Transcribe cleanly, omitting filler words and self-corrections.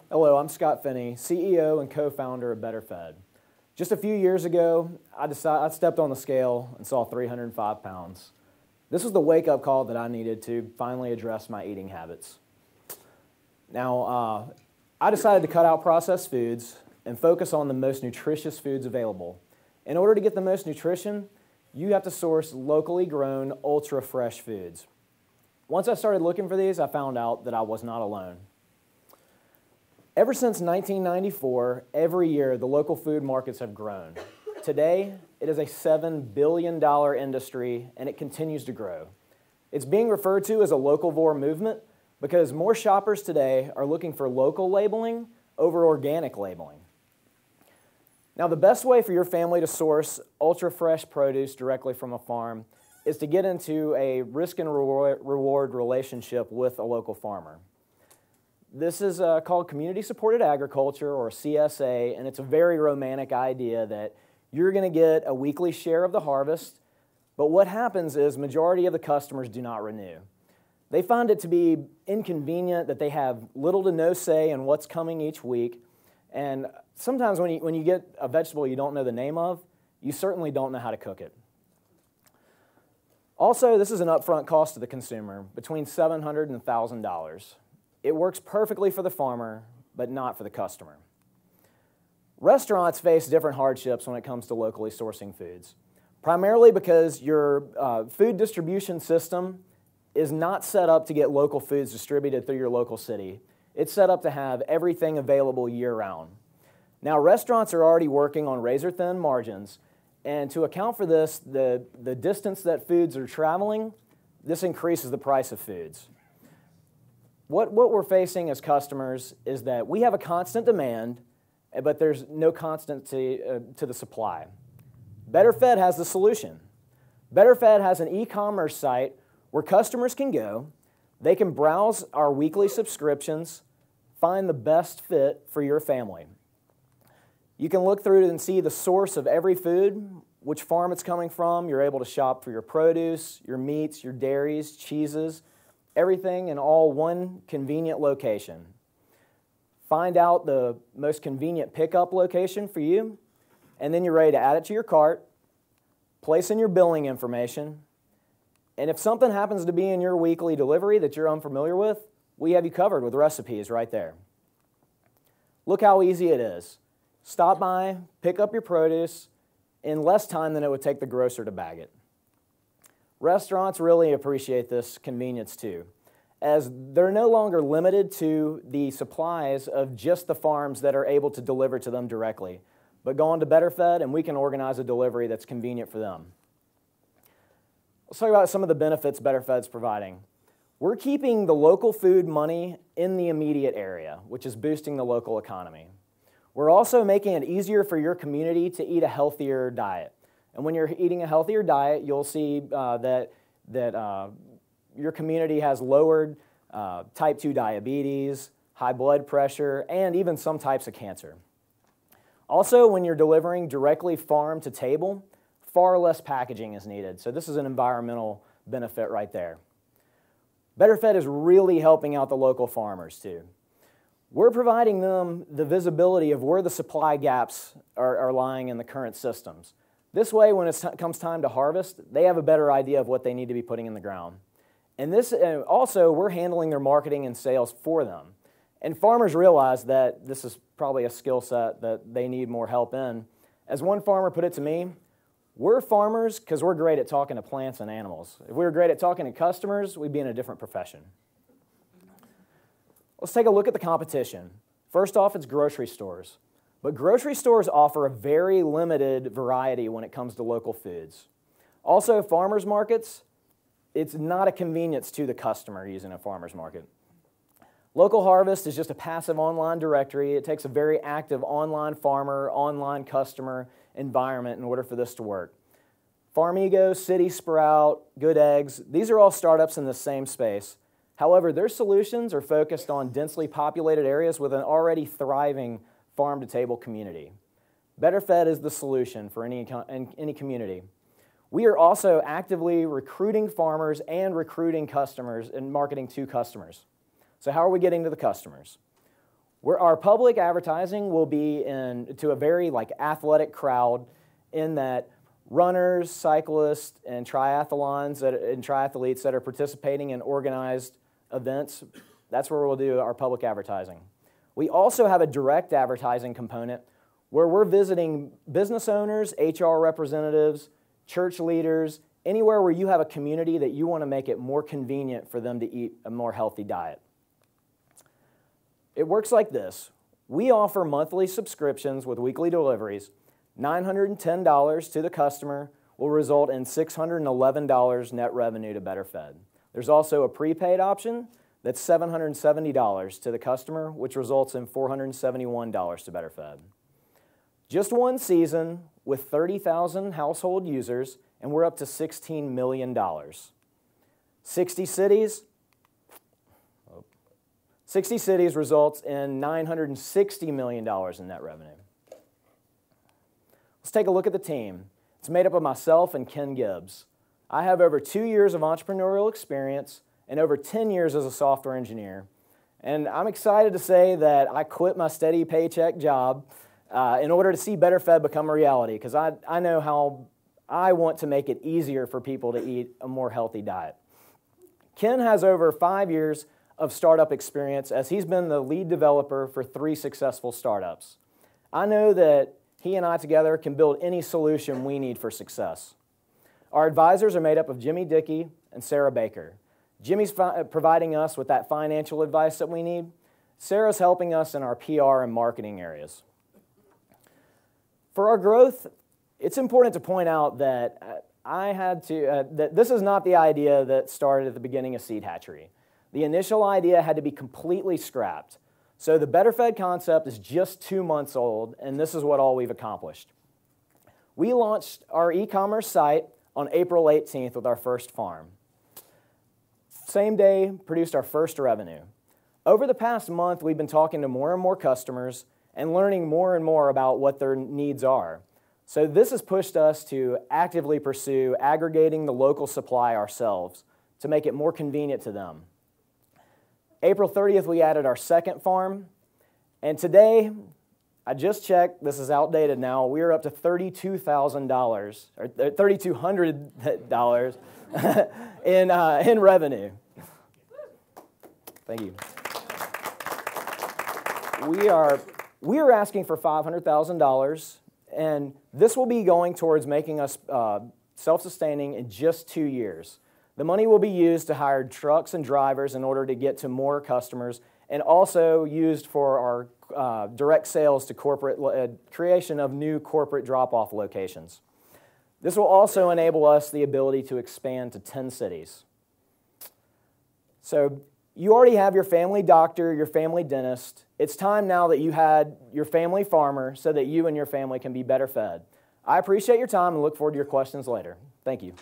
Hello, I'm Scott Finney, CEO and co-founder of BetterFed. Just a few years ago, I stepped on the scale and saw 305 pounds. This was the wake-up call that I needed to finally address my eating habits. Now, I decided to cut out processed foods and focus on the most nutritious foods available. In order to get the most nutrition, you have to source locally grown, ultra-fresh foods. Once I started looking for these, I found out that I was not alone. Ever since 1994, every year, the local food markets have grown. Today, it is a $7 billion industry, and it continues to grow. It's being referred to as a locavore movement because more shoppers today are looking for local labeling over organic labeling. Now, the best way for your family to source ultra-fresh produce directly from a farm is to get into a risk and reward relationship with a local farmer. This is called community-supported agriculture, or CSA, and it's a very romantic idea that you're going to get a weekly share of the harvest, but what happens is majority of the customers do not renew. They find it to be inconvenient that they have little to no say in what's coming each week, and sometimes when you get a vegetable you don't know the name of, you certainly don't know how to cook it. Also, this is an upfront cost to the consumer, between $700 and $1,000. It works perfectly for the farmer, but not for the customer. Restaurants face different hardships when it comes to locally sourcing foods, primarily because your food distribution system is not set up to get local foods distributed through your local city. It's set up to have everything available year-round. Now, restaurants are already working on razor-thin margins, and to account for this, the distance that foods are traveling, this increases the price of foods. What we're facing as customers is that we have a constant demand, but there's no constancy to the supply. BetterFed has the solution. BetterFed has an e-commerce site where customers can go, they can browse our weekly subscriptions, find the best fit for your family. You can look through it and see the source of every food, which farm it's coming from. You're able to shop for your produce, your meats, your dairies, cheeses, everything in all one convenient location. Find out the most convenient pickup location for you, and then you're ready to add it to your cart, place in your billing information, and if something happens to be in your weekly delivery that you're unfamiliar with, we have you covered with recipes right there. Look how easy it is. Stop by, pick up your produce in less time than it would take the grocer to bag it. Restaurants really appreciate this convenience too, as they're no longer limited to the supplies of just the farms that are able to deliver to them directly, but go on to BetterFed and we can organize a delivery that's convenient for them. Let's talk about some of the benefits BetterFed's providing. We're keeping the local food money in the immediate area, which is boosting the local economy. We're also making it easier for your community to eat a healthier diet. And when you're eating a healthier diet, you'll see that your community has lowered type 2 diabetes, high blood pressure, and even some types of cancer. Also, when you're delivering directly farm to table, far less packaging is needed. So this is an environmental benefit right there. BetterFed is really helping out the local farmers too. We're providing them the visibility of where the supply gaps are lying in the current systems. This way, when it comes time to harvest, they have a better idea of what they need to be putting in the ground. And also, we're handling their marketing and sales for them. And farmers realize that this is probably a skill set that they need more help in. As one farmer put it to me, we're farmers because we're great at talking to plants and animals. If we were great at talking to customers, we'd be in a different profession. Let's take a look at the competition. First off, it's grocery stores. But grocery stores offer a very limited variety when it comes to local foods. Also, farmers markets, it's not a convenience to the customer using a farmer's market. Local Harvest is just a passive online directory. It takes a very active online farmer, online customer environment in order for this to work. Farmigo, City Sprout, Good Eggs, these are all startups in the same space. However, their solutions are focused on densely populated areas with an already thriving farm-to-table community. BetterFed is the solution for any community. We are also actively recruiting farmers and recruiting customers and marketing to customers. So how are we getting to the customers? Our public advertising will be to a very athletic crowd, in that runners, cyclists, and triathletes that are participating in organized events, that's where we'll do our public advertising. We also have a direct advertising component where we're visiting business owners, HR representatives, church leaders, anywhere where you have a community that you want to make it more convenient for them to eat a more healthy diet. It works like this. We offer monthly subscriptions with weekly deliveries. $910 to the customer will result in $611 net revenue to BetterFed. There's also a prepaid option that's $770 to the customer, which results in $471 to BetterFed. Just one season with 30,000 household users, and we're up to $16 million. 60 cities results in $960 million in net revenue. Let's take a look at the team. It's made up of myself and Ken Gibbs. I have over 2 years of entrepreneurial experience and over 10 years as a software engineer. And I'm excited to say that I quit my steady paycheck job in order to see BetterFed become a reality, because I know how I want to make it easier for people to eat a more healthy diet. Ken has over 5 years of startup experience, as he's been the lead developer for 3 successful startups. I know that he and I together can build any solution we need for success. Our advisors are made up of Jimmy Dickey and Sarah Baker. Jimmy's providing us with that financial advice that we need. Sarah's helping us in our PR and marketing areas. For our growth, it's important to point out that that this is not the idea that started at the beginning of Seed Hatchery. The initial idea had to be completely scrapped. So the BetterFed concept is just 2 months old, and this is what all we've accomplished. We launched our e-commerce site on April 18th with our first farm. Same day, produced our first revenue. Over the past month, we've been talking to more and more customers and learning more and more about what their needs are. So this has pushed us to actively pursue aggregating the local supply ourselves to make it more convenient to them. April 30th, we added our second farm, and today, I just checked, this is outdated now, we are up to $32,000, or $3,200 in revenue. Thank you. We are asking for $500,000, and this will be going towards making us self-sustaining in just 2 years. The money will be used to hire trucks and drivers in order to get to more customers, and also used for our direct sales to corporate creation of new corporate drop-off locations. This will also enable us the ability to expand to 10 cities. So you already have your family doctor, your family dentist. It's time now that you had your family farmer so that you and your family can be better fed. I appreciate your time and look forward to your questions later. Thank you.